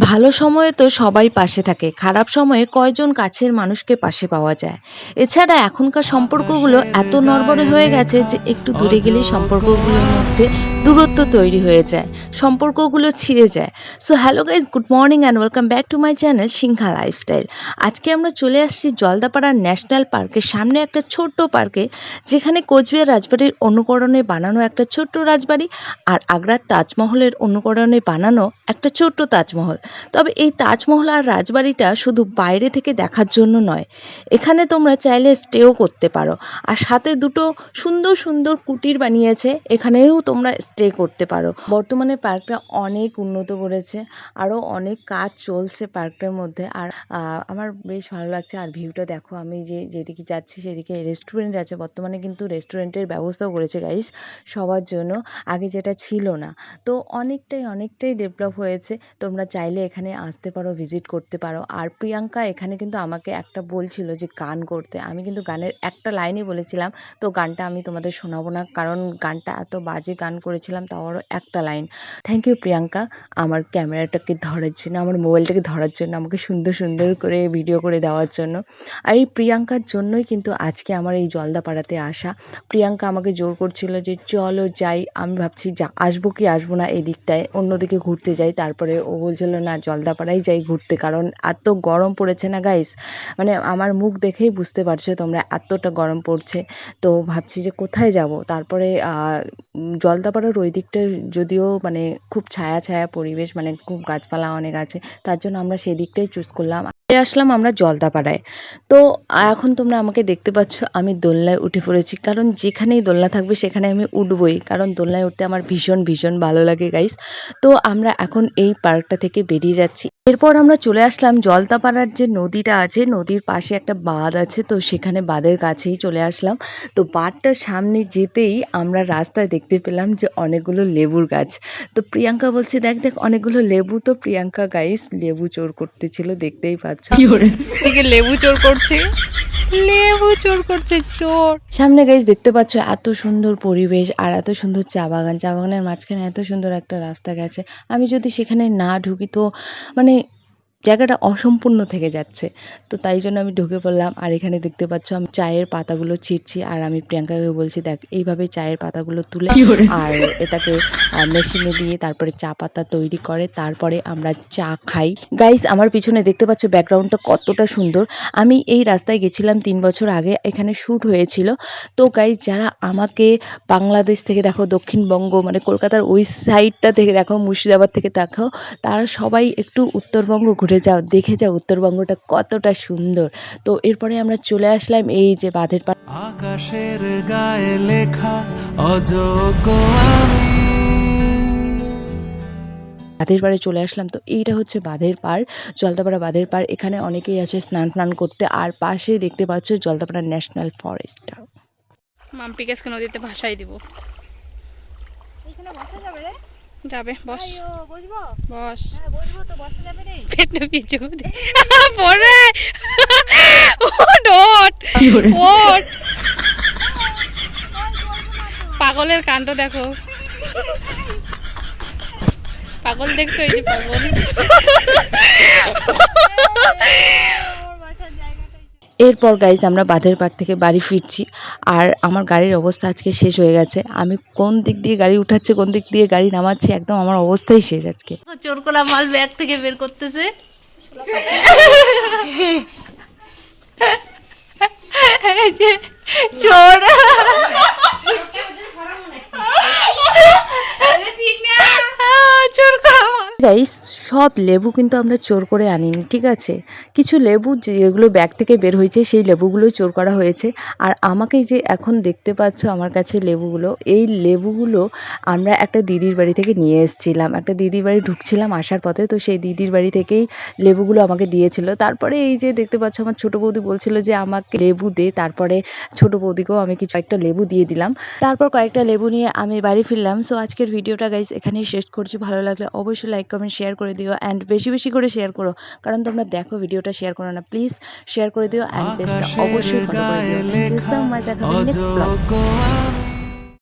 ভালো সময়ে তো সবাই পাশে থাকে, খারাপ সময়ে কয়জন কাছের মানুষকে পাশে পাওয়া যায়। এছাড়া এখনকার সম্পর্কগুলো এত নড়বড়ে হয়ে গেছে যে একটু দূরে গেলেই সম্পর্কগুলোর মধ্যে দূরত্ব তৈরি হয়ে যায়, সম্পর্কগুলো ছিঁড়ে যায়। So hello guys, good morning and welcome back to my channel Sinha lifestyle. আজকে আমরা চলে আসছি জলদাপাড়া ন্যাশনাল পার্কের সামনে একটা ছোট্ট পার্কে, যেখানে কোচবিহার রাজবাড়ির অনুকরণে বানানো একটা ছোট্ট রাজবাড়ি আর আগ্রার তাজমহলের অনুকরণে বানানো একটা ছোট্ট তাজমহল। তবে এই তাজমহল আর রাজবাড়িটা শুধু বাইরে থেকে দেখার জন্য নয়, এখানে তোমরা চাইলে স্টেও করতে পারো। আর সাথে দুটো সুন্দর সুন্দর কুটির বানিয়েছে, এখানেও তোমরা স্টে করতে পারো। বর্তমানে পার্কটা অনেক উন্নত করেছে, আরও অনেক কাজ চলছে পার্কটার মধ্যে। আর আমার বেশ ভালো লাগছে। আর ভিউটা দেখো, আমি যেদিকে যাচ্ছি সেদিকে রেস্টুরেন্ট আছে, বর্তমানে কিন্তু রেস্টুরেন্টের ব্যবস্থাও করেছে গাইস সবার জন্য, আগে যেটা ছিল না। তো অনেকটাই ডেভেলপ হয়েছে। তোমরা চাইলে এখানে আসতে পারো, ভিজিট করতে পারো। আর প্রিয়াঙ্কা এখানে কিন্তু আমাকে একটা বলছিল যে গান করতে, আমি কিন্তু গানের একটা লাইনই বলেছিলাম। তো গানটা আমি তোমাদের শোনাবো না, কারণ গানটা এত বাজে গান করেছিলাম, তাও আরও একটা লাইন। থ্যাংক ইউ প্রিয়াঙ্কা, আমার ক্যামেরাটাকে ধরার জন্য, আমার মোবাইলটাকে ধরার জন্য, আমাকে সুন্দর সুন্দর করে ভিডিও করে দেওয়ার জন্য। আর এই প্রিয়াঙ্কার জন্যই কিন্তু আজকে আমার এই জলদাপাড়াতে আসা। প্রিয়াঙ্কা আমাকে জোর করছিল যে চলো যাই। আমি ভাবছি আসবো কি আসবো না, এই দিকটায় অন্যদিকে ঘুরতে যাই। তারপরে ও বলছিল না, জলদাপাড়াই যাই ঘুরতে, কারণ এত গরম পড়েছে না গাইস, মানে আমার মুখ দেখেই বুঝতে পারছো তোমরা এতটা গরম পড়ছে। তো ভাবছি যে কোথায় যাব। তারপরে জলদাপাড়ার ওই দিকটা যদিও মানে খুব ছায়া ছায়া পরিবেশ, মানে খুব গাছপালা অনেক আছে, তার জন্য আমরা সেই দিকটাই চুজ করলাম। আসলাম আমরা জলদাপাড়ায়। তো এখন তোমরা আমাকে দেখতে পাচ্ছ, আমি দোলনায় উঠে পড়েছি, কারণ যেখানেই দোলনা থাকবে সেখানে আমি উঠবই, কারণ দোলনায় উঠতে আমার ভীষণ ভীষণ ভালো লাগে গাইস। তো আমরা এখন এই পার্কটা থেকে বেরিয়ে যাচ্ছি। এরপর আমরা চলে আসলাম জলদাপাড়ার যে নদীটা আছে, নদীর পাশে একটা বাঁধ আছে, তো সেখানে বাঁধের কাছেই চলে আসলাম। তো বাঁধটার সামনে যেতেই আমরা রাস্তায় দেখতে পেলাম যে অনেকগুলো লেবুর গাছ। তো প্রিয়াঙ্কা বলছে দেখ দেখ অনেকগুলো লেবু। তো প্রিয়াঙ্কা গাইস লেবু চোর করতেছিল, দেখতেই পাচ্ছ থেকে লেবু চোর করছে, লেবু চোর করছে চোর। সামনে গাইস দেখতে পাচ্ছ এত সুন্দর পরিবেশ আর এত সুন্দর চা বাগান, চা বাগানের মাঝখানে এত সুন্দর একটা রাস্তা গেছে। আমি যদি সেখানে না ঢুকি তো মানে জায়গাটা অসম্পূর্ণ থেকে যাচ্ছে। তো তাই জন্য আমি ঢুকে পড়লাম। আর এখানে দেখতে পাচ্ছ আমি চায়ের পাতাগুলো ছিঁড়ছি, আর আমি প্রিয়াঙ্কাকে বলছি দেখ এইভাবে চায়ের পাতাগুলো তুলে আর এটাকে মেশিনে দিয়ে তারপরে চা পাতা তৈরি করে, তারপরে আমরা চা খাই। গাইস আমার পিছনে দেখতে পাচ্ছ ব্যাকগ্রাউন্ডটা কতটা সুন্দর। আমি এই রাস্তায় গেছিলাম 3 বছর আগে, এখানে শ্যুট হয়েছিল। তো গাইস যারা আমাকে বাংলাদেশ থেকে দেখো, দক্ষিণবঙ্গ মানে কলকাতার ওই সাইডটা থেকে দেখো, মুর্শিদাবাদ থেকে দেখো, তারা সবাই একটু উত্তরবঙ্গ ঘুরে যাও, দেখে যাও উত্তরবঙ্গটা কতটা সুন্দর। তো এরপরে আমরা চলে আসলাম এই যে বাঁধের পাড়। আকাশের গায়ে লেখা অযোগ্য আমি। বাঁধের পাড়ে চলে আসলাম। তো এইটা হচ্ছে বাঁধের পাড়, জলদাপাড়া বাঁধের পাড়। এখানে অনেকেই আছে স্নান করতে। আর পাশেই দেখতে পাচ্ছ জলদাপাড়া ন্যাশনাল ফরেস্ট। মাম্পি গাছকে নদীতে ভাসাই দিব। যাবে বস, বস পেটু কিছু পড়ে ওট পাগলের কাণ্ড দেখো, পাগল দেখছো, এই যে পাগল। এরপর গাইজ আমরা বাঁধের পাড় থেকে বাড়ি ফিরছি। আর আমার গাড়ির অবস্থা আজকে শেষ হয়ে গেছে। আমি কোন দিক দিয়ে গাড়ি উঠাচ্ছে, কোন দিক দিয়ে গাড়ি নামাচ্ছে, একদম আমার অবস্থাই শেষ আজকে। চোরকোলা মাল ব্যাগ থেকে বের করতেছে। চোর গাইস সব লেবু কিন্তু আমরা চোর করে আনিনি, ঠিক আছে। কিছু লেবু যেগুলো ব্যাগ থেকে বের হয়েছে সেই লেবুগুলো চোর করা হয়েছে। আর আমাকে যে এখন দেখতে পাচ্ছ আমার কাছে লেবুগুলো, এই লেবুগুলো আমরা একটা দিদির বাড়ি থেকে নিয়ে এসেছিলাম। একটা দিদির বাড়ি ঢুকছিলাম আসার পথে, তো সেই দিদির বাড়ি থেকেই লেবুগুলো আমাকে দিয়েছিল। তারপরে এই যে দেখতে পাচ্ছ আমার ছোটো বৌদি বলছিল যে আমাকে লেবু দে, তারপরে ছোটো বৌদিকেও আমি কিছু একটা লেবু দিয়ে দিলাম। তারপর কয়েকটা লেবু নিয়ে আমি বাড়ি ফিরলাম। সো আজকের ভিডিওটা গাইস এখানেই শেষ করছি। ভালো লাগলে অবশ্যই লাইক কমেন্ট শেয়ার করে দিও, অ্যান্ড বেশি বেশি করে শেয়ার করো, কারণ তোমরা দেখো ভিডিওটা শেয়ার করো না, প্লিজ শেয়ার করে দিও, অ্যান্ড পেজটা অবশ্যই ফলো করে দিও। থ্যাংক ইউ সো মাচ, দেখা হবে নেক্সট ব্লগ।